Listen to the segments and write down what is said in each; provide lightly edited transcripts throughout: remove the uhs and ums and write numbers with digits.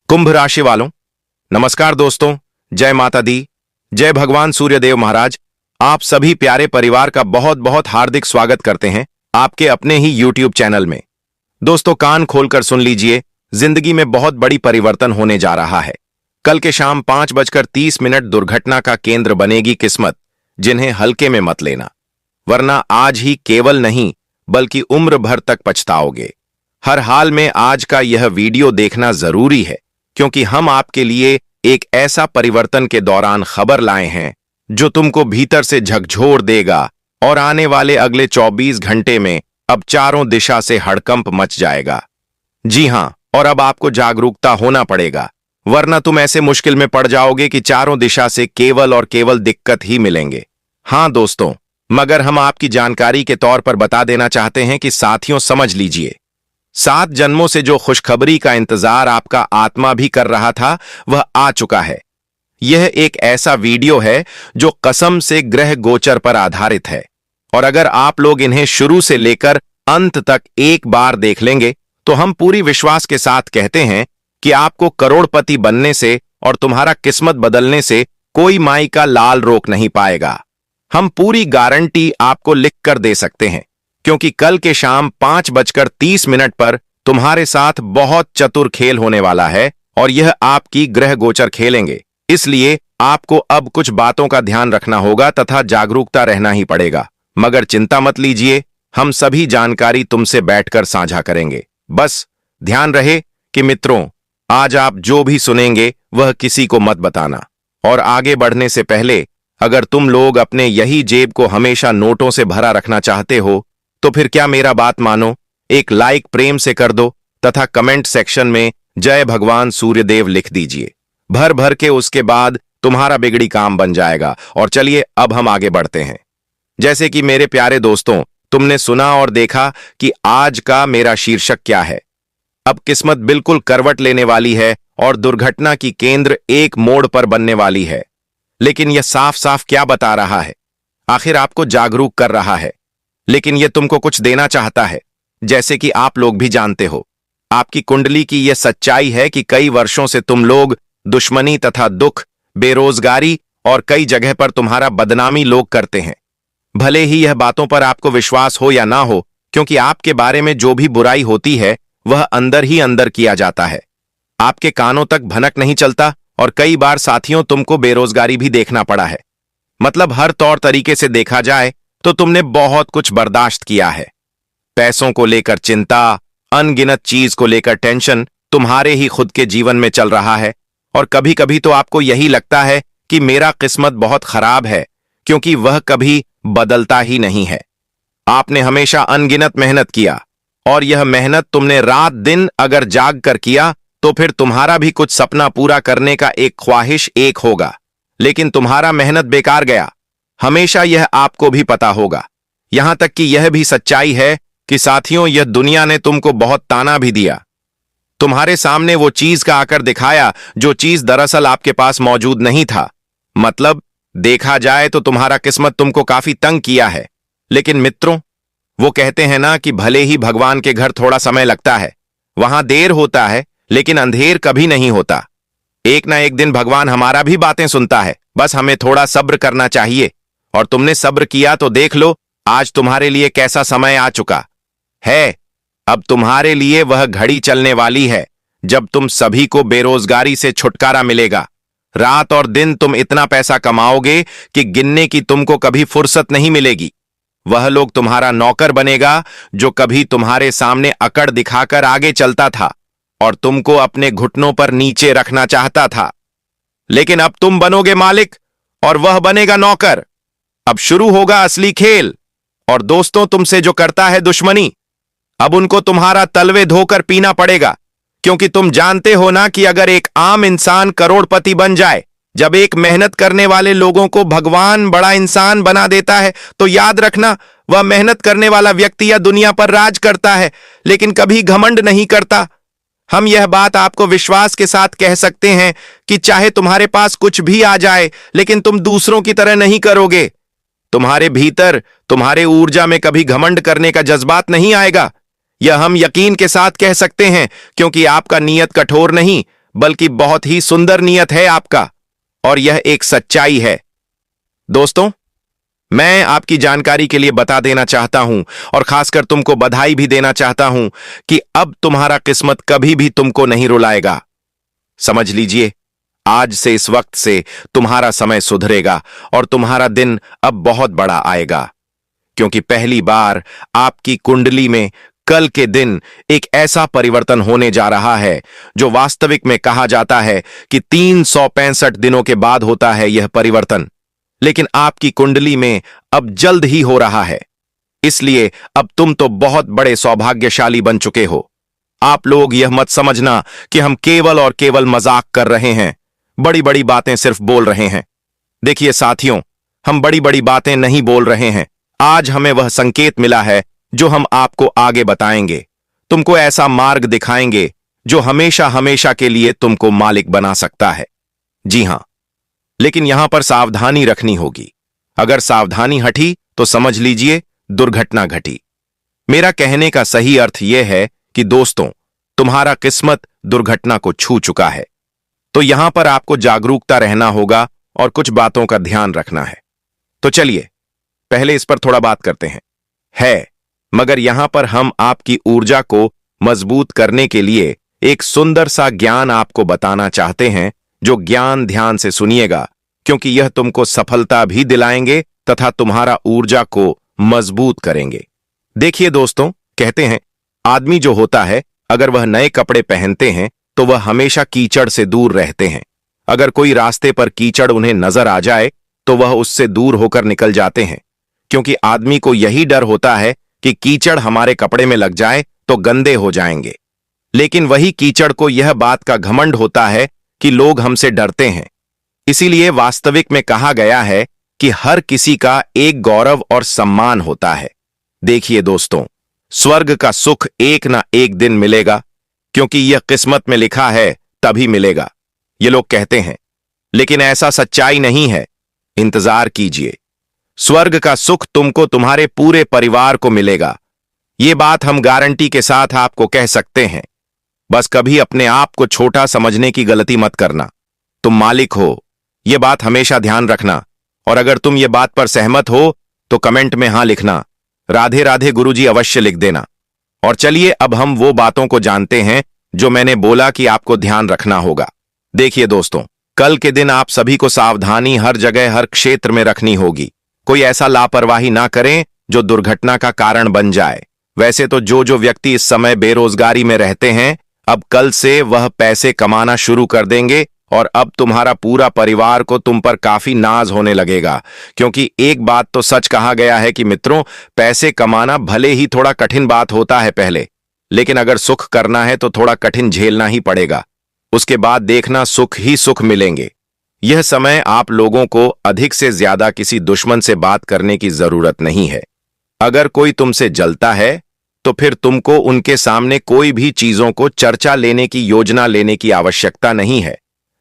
कुंभ राशि वालों, नमस्कार दोस्तों। जय माता दी, जय भगवान सूर्यदेव महाराज। आप सभी प्यारे परिवार का बहुत बहुत हार्दिक स्वागत करते हैं आपके अपने ही YouTube चैनल में। दोस्तों, कान खोलकर सुन लीजिए, जिंदगी में बहुत बड़ी परिवर्तन होने जा रहा है। कल के शाम 5:30 दुर्घटना का केंद्र बनेगी किस्मत, जिन्हें हल्के में मत लेना, वरना आज ही केवल नहीं बल्कि उम्र भर तक पछताओगे। हर हाल में आज का यह वीडियो देखना जरूरी है, क्योंकि हम आपके लिए एक ऐसा परिवर्तन के दौरान खबर लाए हैं जो तुमको भीतर से झकझोर देगा और आने वाले अगले 24 घंटे में अब चारों दिशा से हड़कंप मच जाएगा। जी हां, और अब आपको जागरूकता होना पड़ेगा, वरना तुम ऐसे मुश्किल में पड़ जाओगे कि चारों दिशा से केवल और केवल दिक्कत ही मिलेंगे। हां दोस्तों, मगर हम आपकी जानकारी के तौर पर बता देना चाहते हैं कि साथियों, समझ लीजिए, 7 जन्मों से जो खुशखबरी का इंतजार आपका आत्मा भी कर रहा था, वह आ चुका है। यह एक ऐसा वीडियो है जो कसम से ग्रह गोचर पर आधारित है, और अगर आप लोग इन्हें शुरू से लेकर अंत तक एक बार देख लेंगे तो हम पूरी विश्वास के साथ कहते हैं कि आपको करोड़पति बनने से और तुम्हारा किस्मत बदलने से कोई माई का लाल रोक नहीं पाएगा। हम पूरी गारंटी आपको लिख कर दे सकते हैं, क्योंकि कल के शाम 5:30 पर तुम्हारे साथ बहुत चतुर खेल होने वाला है, और यह आपकी ग्रह गोचर खेलेंगे। इसलिए आपको अब कुछ बातों का ध्यान रखना होगा तथा जागरूकता रहना ही पड़ेगा। मगर चिंता मत लीजिए, हम सभी जानकारी तुमसे बैठकर साझा करेंगे। बस ध्यान रहे कि मित्रों, आज आप जो भी सुनेंगे वह किसी को मत बताना। और आगे बढ़ने से पहले, अगर तुम लोग अपने यही जेब को हमेशा नोटों से भरा रखना चाहते हो तो फिर क्या मेरा बात मानो, एक लाइक प्रेम से कर दो तथा कमेंट सेक्शन में जय भगवान सूर्यदेव लिख दीजिए। भर भर के उसके बाद तुम्हारा बिगड़ी काम बन जाएगा। और चलिए अब हम आगे बढ़ते हैं। जैसे कि मेरे प्यारे दोस्तों, तुमने सुना और देखा कि आज का मेरा शीर्षक क्या है। अब किस्मत बिल्कुल करवट लेने वाली है और दुर्घटना की केंद्र एक मोड़ पर बनने वाली है। लेकिन यह साफ साफ क्या बता रहा है? आखिर आपको जागरूक कर रहा है, लेकिन यह तुमको कुछ देना चाहता है। जैसे कि आप लोग भी जानते हो, आपकी कुंडली की यह सच्चाई है कि कई वर्षों से तुम लोग दुश्मनी तथा दुख, बेरोजगारी और कई जगह पर तुम्हारा बदनामी लोग करते हैं। भले ही यह बातों पर आपको विश्वास हो या ना हो, क्योंकि आपके बारे में जो भी बुराई होती है वह अंदर ही अंदर किया जाता है, आपके कानों तक भनक नहीं चलता। और कई बार साथियों, तुमको बेरोजगारी भी देखना पड़ा है। मतलब हर तौर तरीके से देखा जाए तो तुमने बहुत कुछ बर्दाश्त किया है। पैसों को लेकर चिंता, अनगिनत चीज को लेकर टेंशन तुम्हारे ही खुद के जीवन में चल रहा है। और कभी कभी तो आपको यही लगता है कि मेरा किस्मत बहुत खराब है, क्योंकि वह कभी बदलता ही नहीं है। आपने हमेशा अनगिनत मेहनत किया, और यह मेहनत तुमने रात दिन अगर जाग कर किया तो फिर तुम्हारा भी कुछ सपना पूरा करने का एक ख्वाहिश एक होगा। लेकिन तुम्हारा मेहनत बेकार गया, हमेशा यह आपको भी पता होगा। यहां तक कि यह भी सच्चाई है कि साथियों, यह दुनिया ने तुमको बहुत ताना भी दिया। तुम्हारे सामने वो चीज का आकर दिखाया जो चीज दरअसल आपके पास मौजूद नहीं था। मतलब देखा जाए तो तुम्हारा किस्मत तुमको काफी तंग किया है। लेकिन मित्रों, वो कहते हैं ना कि भले ही भगवान के घर थोड़ा समय लगता है, वहां देर होता है लेकिन अंधेर कभी नहीं होता। एक ना एक दिन भगवान हमारा भी बातें सुनता है, बस हमें थोड़ा सब्र करना चाहिए। और तुमने सब्र किया तो देख लो, आज तुम्हारे लिए कैसा समय आ चुका है। अब तुम्हारे लिए वह घड़ी चलने वाली है जब तुम सभी को बेरोजगारी से छुटकारा मिलेगा। रात और दिन तुम इतना पैसा कमाओगे कि गिनने की तुमको कभी फुर्सत नहीं मिलेगी। वह लोग तुम्हारा नौकर बनेगा जो कभी तुम्हारे सामने अकड़ दिखाकर आगे चलता था और तुमको अपने घुटनों पर नीचे रखना चाहता था। लेकिन अब तुम बनोगे मालिक और वह बनेगा नौकर। अब शुरू होगा असली खेल। और दोस्तों, तुमसे जो करता है दुश्मनी, अब उनको तुम्हारा तलवे धोकर पीना पड़ेगा। क्योंकि तुम जानते हो ना कि अगर एक आम इंसान करोड़पति बन जाए, जब एक मेहनत करने वाले लोगों को भगवान बड़ा इंसान बना देता है, तो याद रखना, वह मेहनत करने वाला व्यक्ति या दुनिया पर राज करता है, लेकिन कभी घमंड नहीं करता। हम यह बात आपको विश्वास के साथ कह सकते हैं कि चाहे तुम्हारे पास कुछ भी आ जाए, लेकिन तुम दूसरों की तरह नहीं करोगे। तुम्हारे भीतर, तुम्हारे ऊर्जा में कभी घमंड करने का जज्बात नहीं आएगा। यह हम यकीन के साथ कह सकते हैं, क्योंकि आपका नीयत कठोर नहीं बल्कि बहुत ही सुंदर नियत है आपका, और यह एक सच्चाई है। दोस्तों, मैं आपकी जानकारी के लिए बता देना चाहता हूं और खासकर तुमको बधाई भी देना चाहता हूं कि अब तुम्हारा किस्मत कभी भी तुमको नहीं रुलाएगा। समझ लीजिए, आज से इस वक्त से तुम्हारा समय सुधरेगा और तुम्हारा दिन अब बहुत बड़ा आएगा, क्योंकि पहली बार आपकी कुंडली में कल के दिन एक ऐसा परिवर्तन होने जा रहा है जो वास्तविक में कहा जाता है कि 365 दिनों के बाद होता है यह परिवर्तन, लेकिन आपकी कुंडली में अब जल्द ही हो रहा है। इसलिए अब तुम तो बहुत बड़े सौभाग्यशाली बन चुके हो। आप लोग यह मत समझना कि हम केवल और केवल मजाक कर रहे हैं, बड़ी बड़ी बातें सिर्फ बोल रहे हैं। देखिए साथियों, हम बड़ी बड़ी बातें नहीं बोल रहे हैं। आज हमें वह संकेत मिला है जो हम आपको आगे बताएंगे, तुमको ऐसा मार्ग दिखाएंगे जो हमेशा हमेशा के लिए तुमको मालिक बना सकता है। जी हां, लेकिन यहां पर सावधानी रखनी होगी। अगर सावधानी हटी तो समझ लीजिए दुर्घटना घटी। मेरा कहने का सही अर्थ यह है कि दोस्तों, तुम्हारा किस्मत दुर्घटना को छू चुका है। तो यहां पर आपको जागरूकता रहना होगा और कुछ बातों का ध्यान रखना है। तो चलिए पहले इस पर थोड़ा बात करते हैं। मगर यहां पर हम आपकी ऊर्जा को मजबूत करने के लिए एक सुंदर सा ज्ञान आपको बताना चाहते हैं, जो ज्ञान ध्यान से सुनिएगा, क्योंकि यह तुमको सफलता भी दिलाएंगे तथा तुम्हारा ऊर्जा को मजबूत करेंगे। देखिए दोस्तों, कहते हैं आदमी जो होता है, अगर वह नए कपड़े पहनते हैं तो वह हमेशा कीचड़ से दूर रहते हैं। अगर कोई रास्ते पर कीचड़ उन्हें नजर आ जाए तो वह उससे दूर होकर निकल जाते हैं, क्योंकि आदमी को यही डर होता है कि कीचड़ हमारे कपड़े में लग जाए तो गंदे हो जाएंगे। लेकिन वही कीचड़ को यह बात का घमंड होता है कि लोग हमसे डरते हैं। इसीलिए वास्तविक में कहा गया है कि हर किसी का एक गौरव और सम्मान होता है। देखिए दोस्तों, स्वर्ग का सुख एक ना एक दिन मिलेगा, क्योंकि यह किस्मत में लिखा है तभी मिलेगा, ये लोग कहते हैं, लेकिन ऐसा सच्चाई नहीं है। इंतजार कीजिए, स्वर्ग का सुख तुमको तुम्हारे पूरे परिवार को मिलेगा। ये बात हम गारंटी के साथ आपको कह सकते हैं। बस कभी अपने आप को छोटा समझने की गलती मत करना। तुम मालिक हो, यह बात हमेशा ध्यान रखना। और अगर तुम ये बात पर सहमत हो तो कमेंट में हां लिखना, राधे राधे गुरुजी अवश्य लिख देना। और चलिए अब हम वो बातों को जानते हैं जो मैंने बोला कि आपको ध्यान रखना होगा। देखिए दोस्तों, कल के दिन आप सभी को सावधानी हर जगह हर क्षेत्र में रखनी होगी। कोई ऐसा लापरवाही ना करें जो दुर्घटना का कारण बन जाए। वैसे तो जो व्यक्ति इस समय बेरोजगारी में रहते हैं, अब कल से वह पैसे कमाना शुरू कर देंगे और अब तुम्हारा पूरा परिवार को तुम पर काफी नाज होने लगेगा, क्योंकि एक बात तो सच कहा गया है कि मित्रों, पैसे कमाना भले ही थोड़ा कठिन बात होता है पहले, लेकिन अगर सुख करना है तो थोड़ा कठिन झेलना ही पड़ेगा। उसके बाद देखना सुख ही सुख मिलेंगे। यह समय आप लोगों को अधिक से ज्यादा किसी दुश्मन से बात करने की जरूरत नहीं है। अगर कोई तुमसे जलता है तो फिर तुमको उनके सामने कोई भी चीजों को चर्चा लेने की योजना लेने की आवश्यकता नहीं है।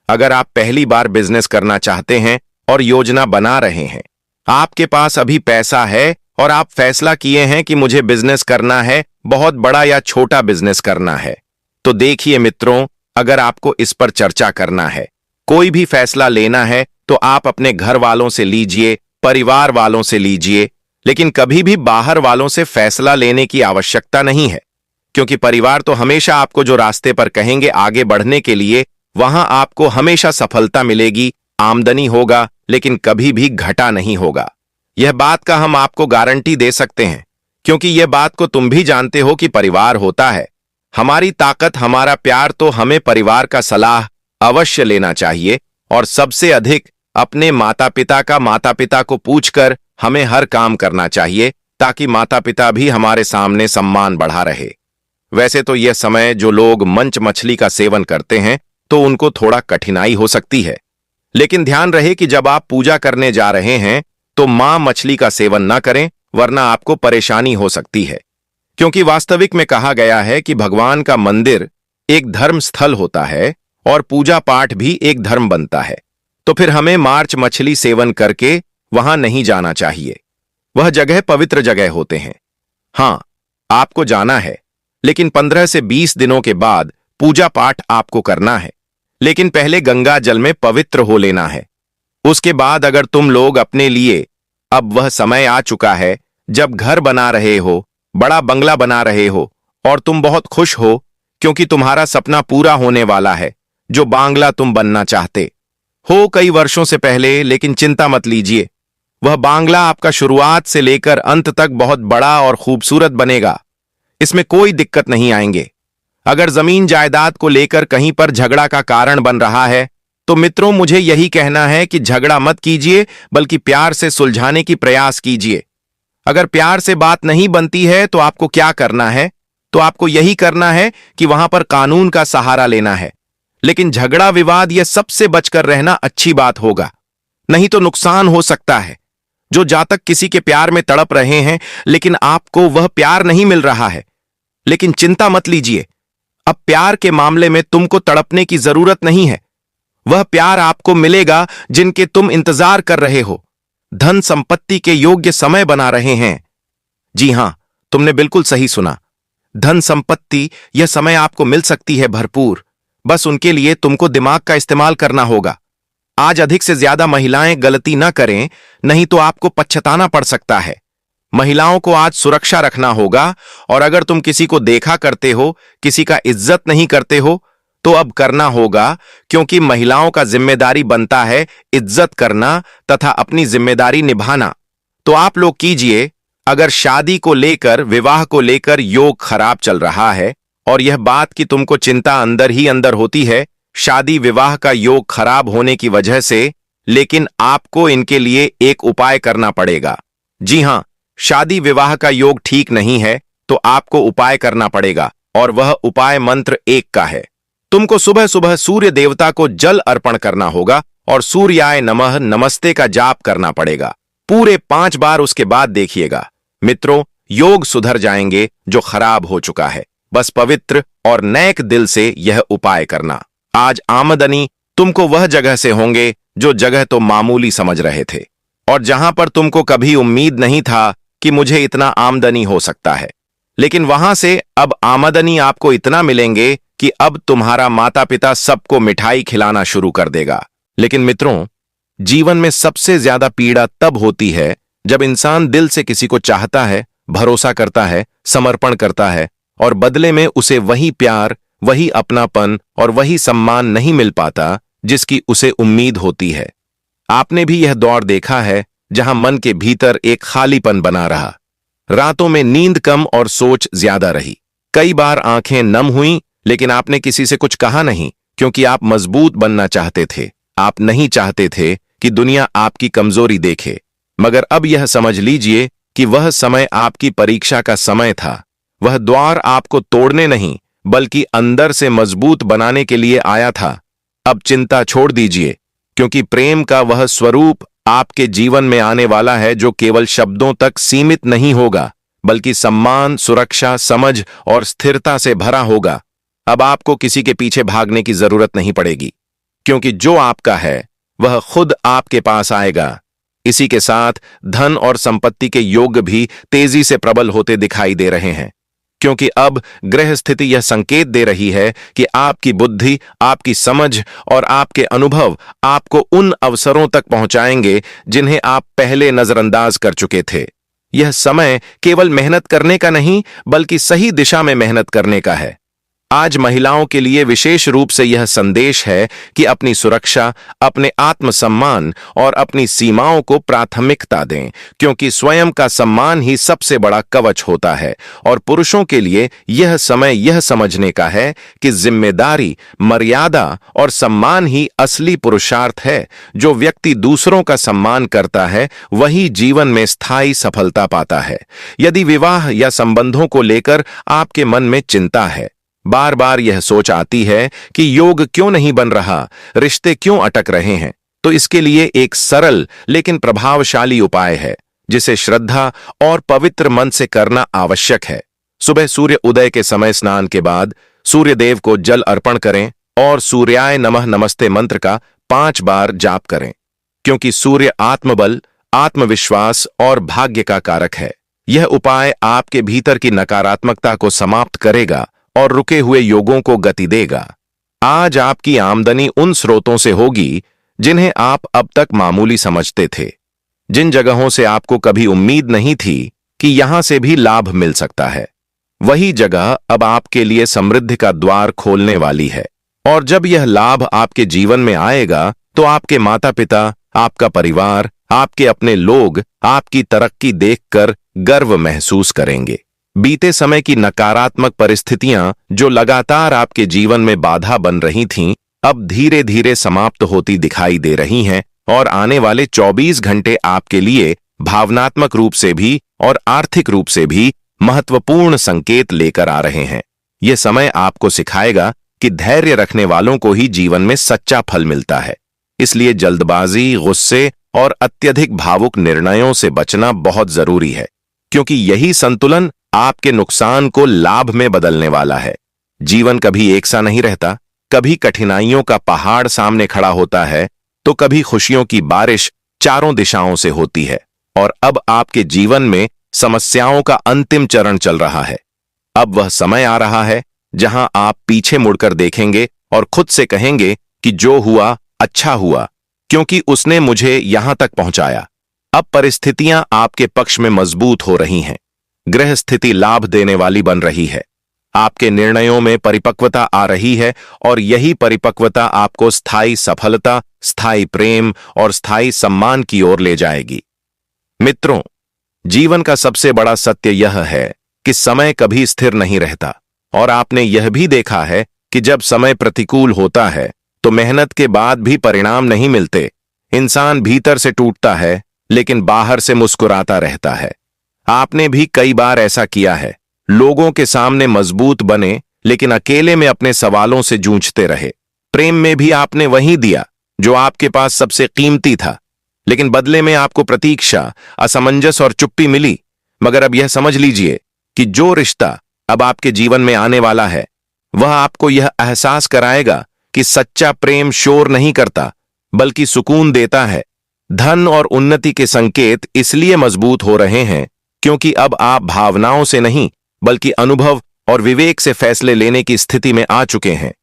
अगर आप पहली बार बिजनेस करना चाहते हैं और योजना बना रहे हैं, आपके पास अभी पैसा है और आप फैसला किए हैं कि मुझे बिजनेस करना है, बहुत बड़ा या छोटा बिजनेस करना है, तो देखिए मित्रों, अगर आपको इस पर चर्चा करना है, कोई भी फैसला लेना है, तो आप अपने घर वालों से लीजिए, परिवार वालों से लीजिए, लेकिन कभी भी बाहर वालों से फैसला लेने की आवश्यकता नहीं है, क्योंकि परिवार तो हमेशा आपको जो रास्ते पर कहेंगे आगे बढ़ने के लिए, वहां आपको हमेशा सफलता मिलेगी, आमदनी होगा, लेकिन कभी भी घाटा नहीं होगा। यह बात का हम आपको गारंटी दे सकते हैं, क्योंकि यह बात को तुम भी जानते हो कि परिवार होता है हमारी ताकत, हमारा प्यार। तो हमें परिवार का सलाह अवश्य लेना चाहिए और सबसे अधिक अपने माता पिता को पूछकर हमें हर काम करना चाहिए, ताकि माता पिता भी हमारे सामने सम्मान बढ़ा रहे। वैसे तो यह समय जो लोग मंच मछली का सेवन करते हैं तो उनको थोड़ा कठिनाई हो सकती है, लेकिन ध्यान रहे कि जब आप पूजा करने जा रहे हैं तो मां मछली का सेवन न करें, वरना आपको परेशानी हो सकती है। क्योंकि वास्तविक में कहा गया है कि भगवान का मंदिर एक धर्म स्थल होता है और पूजा पाठ भी एक धर्म बनता है, तो फिर हमें मार्च मछली सेवन करके वहां नहीं जाना चाहिए। वह जगह पवित्र जगह होते हैं। हां, आपको जाना है, लेकिन 15 से 20 दिनों के बाद पूजा पाठ आपको करना है, लेकिन पहले गंगा जल में पवित्र हो लेना है। उसके बाद अगर तुम लोग अपने लिए, अब वह समय आ चुका है जब घर बना रहे हो, बड़ा बंगला बना रहे हो और तुम बहुत खुश हो क्योंकि तुम्हारा सपना पूरा होने वाला है, जो बांग्ला तुम बनना चाहते हो कई वर्षों से पहले। लेकिन चिंता मत लीजिए, वह बांग्ला आपका शुरुआत से लेकर अंत तक बहुत बड़ा और खूबसूरत बनेगा। इसमें कोई दिक्कत नहीं आएंगे। अगर जमीन जायदाद को लेकर कहीं पर झगड़ा का कारण बन रहा है तो मित्रों, मुझे यही कहना है कि झगड़ा मत कीजिए, बल्कि प्यार से सुलझाने की प्रयास कीजिए। अगर प्यार से बात नहीं बनती है तो आपको क्या करना है? तो आपको यही करना है कि वहां पर कानून का सहारा लेना है। लेकिन झगड़ा विवाद यह सबसे बचकर रहना अच्छी बात होगा, नहीं तो नुकसान हो सकता है। जो जातक किसी के प्यार में तड़प रहे हैं लेकिन आपको वह प्यार नहीं मिल रहा है, लेकिन चिंता मत लीजिए, अब प्यार के मामले में तुमको तड़पने की जरूरत नहीं है। वह प्यार आपको मिलेगा जिनके तुम इंतजार कर रहे हो। धन संपत्ति के योग्य समय बना रहे हैं। जी हां, तुमने बिल्कुल सही सुना। धन संपत्ति यह समय आपको मिल सकती है भरपूर, बस उनके लिए तुमको दिमाग का इस्तेमाल करना होगा। आज अधिक से ज्यादा महिलाएं गलती ना करें, नहीं तो आपको पछताना पड़ सकता है। महिलाओं को आज सुरक्षा रखना होगा, और अगर तुम किसी को देखा करते हो, किसी का इज्जत नहीं करते हो, तो अब करना होगा, क्योंकि महिलाओं का जिम्मेदारी बनता है इज्जत करना तथा अपनी जिम्मेदारी निभाना। तो आप लोग कीजिए। अगर शादी को लेकर, विवाह को लेकर योग खराब चल रहा है और यह बात कि तुमको चिंता अंदर ही अंदर होती है शादी विवाह का योग खराब होने की वजह से, लेकिन आपको इनके लिए एक उपाय करना पड़ेगा। जी हां, शादी विवाह का योग ठीक नहीं है तो आपको उपाय करना पड़ेगा, और वह उपाय मंत्र एक का है। तुमको सुबह सुबह सूर्य देवता को जल अर्पण करना होगा और सूर्याय नमः नमस्ते का जाप करना पड़ेगा पूरे 5 बार। उसके बाद देखिएगा मित्रों, योग सुधर जाएंगे जो खराब हो चुका है। बस पवित्र और नेक दिल से यह उपाय करना। आज आमदनी तुमको वह जगह से होंगे जो जगह तो मामूली समझ रहे थे, और जहां पर तुमको कभी उम्मीद नहीं था कि मुझे इतना आमदनी हो सकता है, लेकिन वहां से अब आमदनी आपको इतना मिलेंगे कि अब तुम्हारा माता पिता सबको मिठाई खिलाना शुरू कर देगा। लेकिन मित्रों, जीवन में सबसे ज्यादा पीड़ा तब होती है जब इंसान दिल से किसी को चाहता है, भरोसा करता है, समर्पण करता है, और बदले में उसे वही प्यार, वही अपनापन और वही सम्मान नहीं मिल पाता जिसकी उसे उम्मीद होती है। आपने भी यह दौर देखा है जहां मन के भीतर एक खालीपन बना रहा, रातों में नींद कम और सोच ज्यादा रही। कई बार आंखें नम हुईं, लेकिन आपने किसी से कुछ कहा नहीं, क्योंकि आप मजबूत बनना चाहते थे। आप नहीं चाहते थे कि दुनिया आपकी कमजोरी देखे। मगर अब यह समझ लीजिए कि वह समय आपकी परीक्षा का समय था। वह द्वार आपको तोड़ने नहीं, बल्कि अंदर से मजबूत बनाने के लिए आया था। अब चिंता छोड़ दीजिए, क्योंकि प्रेम का वह स्वरूप आपके जीवन में आने वाला है जो केवल शब्दों तक सीमित नहीं होगा, बल्कि सम्मान, सुरक्षा, समझ और स्थिरता से भरा होगा। अब आपको किसी के पीछे भागने की जरूरत नहीं पड़ेगी, क्योंकि जो आपका है वह खुद आपके पास आएगा। इसी के साथ धन और संपत्ति के योग भी तेजी से प्रबल होते दिखाई दे रहे हैं, क्योंकि अब ग्रह स्थिति यह संकेत दे रही है कि आपकी बुद्धि, आपकी समझ और आपके अनुभव आपको उन अवसरों तक पहुंचाएंगे जिन्हें आप पहले नजरअंदाज कर चुके थे। यह समय केवल मेहनत करने का नहीं, बल्कि सही दिशा में मेहनत करने का है। आज महिलाओं के लिए विशेष रूप से यह संदेश है कि अपनी सुरक्षा, अपने आत्मसम्मान और अपनी सीमाओं को प्राथमिकता दें, क्योंकि स्वयं का सम्मान ही सबसे बड़ा कवच होता है। और पुरुषों के लिए यह समय यह समझने का है कि जिम्मेदारी, मर्यादा और सम्मान ही असली पुरुषार्थ है। जो व्यक्ति दूसरों का सम्मान करता है वही जीवन में स्थायी सफलता पाता है। यदि विवाह या संबंधों को लेकर आपके मन में चिंता है, बार बार यह सोच आती है कि योग क्यों नहीं बन रहा, रिश्ते क्यों अटक रहे हैं, तो इसके लिए एक सरल लेकिन प्रभावशाली उपाय है, जिसे श्रद्धा और पवित्र मन से करना आवश्यक है। सुबह सूर्य उदय के समय स्नान के बाद सूर्य देव को जल अर्पण करें और सूर्याय नमः नमस्ते मंत्र का 5 बार जाप करें, क्योंकि सूर्य आत्मबल, आत्मविश्वास और भाग्य का कारक है। यह उपाय आपके भीतर की नकारात्मकता को समाप्त करेगा और रुके हुए योगों को गति देगा। आज आपकी आमदनी उन स्रोतों से होगी जिन्हें आप अब तक मामूली समझते थे। जिन जगहों से आपको कभी उम्मीद नहीं थी कि यहां से भी लाभ मिल सकता है, वही जगह अब आपके लिए समृद्धि का द्वार खोलने वाली है। और जब यह लाभ आपके जीवन में आएगा तो आपके माता पिता, आपका परिवार, आपके अपने लोग आपकी तरक्की देखकर गर्व महसूस करेंगे। बीते समय की नकारात्मक परिस्थितियां जो लगातार आपके जीवन में बाधा बन रही थीं, अब धीरे धीरे समाप्त होती दिखाई दे रही हैं और आने वाले 24 घंटे आपके लिए भावनात्मक रूप से भी और आर्थिक रूप से भी महत्वपूर्ण संकेत लेकर आ रहे हैं। यह समय आपको सिखाएगा कि धैर्य रखने वालों को ही जीवन में सच्चा फल मिलता है। इसलिए जल्दबाजी, गुस्से और अत्यधिक भावुक निर्णयों से बचना बहुत जरूरी है, क्योंकि यही संतुलन आपके नुकसान को लाभ में बदलने वाला है। जीवन कभी एक सा नहीं रहता। कभी कठिनाइयों का पहाड़ सामने खड़ा होता है तो कभी खुशियों की बारिश चारों दिशाओं से होती है। और अब आपके जीवन में समस्याओं का अंतिम चरण चल रहा है। अब वह समय आ रहा है जहां आप पीछे मुड़कर देखेंगे और खुद से कहेंगे कि जो हुआ अच्छा हुआ, क्योंकि उसने मुझे यहां तक पहुंचाया। अब परिस्थितियां आपके पक्ष में मजबूत हो रही हैं। ग्रह स्थिति लाभ देने वाली बन रही है। आपके निर्णयों में परिपक्वता आ रही है और यही परिपक्वता आपको स्थायी सफलता, स्थायी प्रेम और स्थायी सम्मान की ओर ले जाएगी। मित्रों, जीवन का सबसे बड़ा सत्य यह है कि समय कभी स्थिर नहीं रहता। और आपने यह भी देखा है कि जब समय प्रतिकूल होता है तो मेहनत के बाद भी परिणाम नहीं मिलते। इंसान भीतर से टूटता है लेकिन बाहर से मुस्कुराता रहता है। आपने भी कई बार ऐसा किया है। लोगों के सामने मजबूत बने लेकिन अकेले में अपने सवालों से जूझते रहे। प्रेम में भी आपने वही दिया जो आपके पास सबसे कीमती था, लेकिन बदले में आपको प्रतीक्षा, असमंजस और चुप्पी मिली। मगर अब यह समझ लीजिए कि जो रिश्ता अब आपके जीवन में आने वाला है, वह आपको यह एहसास कराएगा कि सच्चा प्रेम शोर नहीं करता बल्कि सुकून देता है। धन और उन्नति के संकेत इसलिए मजबूत हो रहे हैं क्योंकि अब आप भावनाओं से नहीं बल्कि अनुभव और विवेक से फैसले लेने की स्थिति में आ चुके हैं।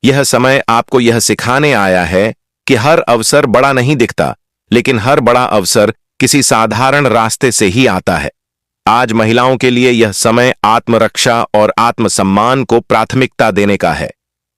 यह समय आपको यह सिखाने आया है कि हर अवसर बड़ा नहीं दिखता, लेकिन हर बड़ा अवसर किसी साधारण रास्ते से ही आता है। आज महिलाओं के लिए यह समय आत्मरक्षा और आत्मसम्मान को प्राथमिकता देने का है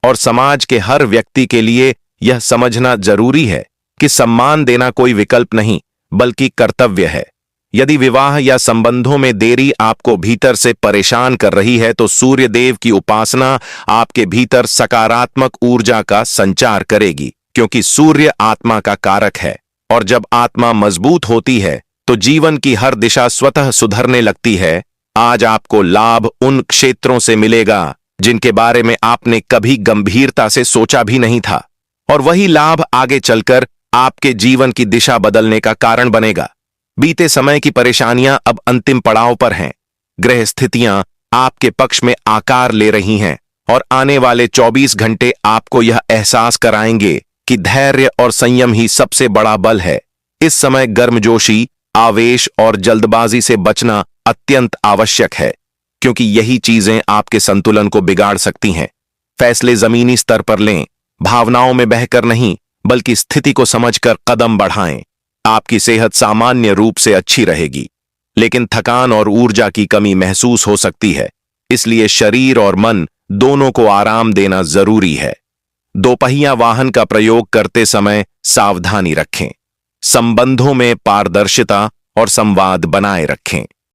और समाज के हर व्यक्ति के लिए यह समझना जरूरी है कि सम्मान देना कोई विकल्प नहीं बल्कि कर्तव्य है। यदि विवाह या संबंधों में देरी आपको भीतर से परेशान कर रही है तो सूर्य देव की उपासना आपके भीतर सकारात्मक ऊर्जा का संचार करेगी, क्योंकि सूर्य आत्मा का कारक है और जब आत्मा मजबूत होती है तो जीवन की हर दिशा स्वतः सुधरने लगती है। आज आपको लाभ उन क्षेत्रों से मिलेगा जिनके बारे में आपने कभी गंभीरता से सोचा भी नहीं था, और वही लाभ आगे चलकर आपके जीवन की दिशा बदलने का कारण बनेगा। बीते समय की परेशानियां अब अंतिम पड़ाव पर हैं। ग्रह स्थितियां आपके पक्ष में आकार ले रही हैं और आने वाले 24 घंटे आपको यह एहसास कराएंगे कि धैर्य और संयम ही सबसे बड़ा बल है। इस समय गर्मजोशी, आवेश और जल्दबाजी से बचना अत्यंत आवश्यक है, क्योंकि यही चीजें आपके संतुलन को बिगाड़ सकती हैं। फैसले जमीनी स्तर पर लें, भावनाओं में बहकर नहीं बल्कि स्थिति को समझकर कदम बढ़ाएं। आपकी सेहत सामान्य रूप से अच्छी रहेगी, लेकिन थकान और ऊर्जा की कमी महसूस हो सकती है। इसलिए शरीर और मन दोनों को आराम देना जरूरी है। दोपहिया वाहन का प्रयोग करते समय सावधानी रखें। संबंधों में पारदर्शिता और संवाद बनाए रखें।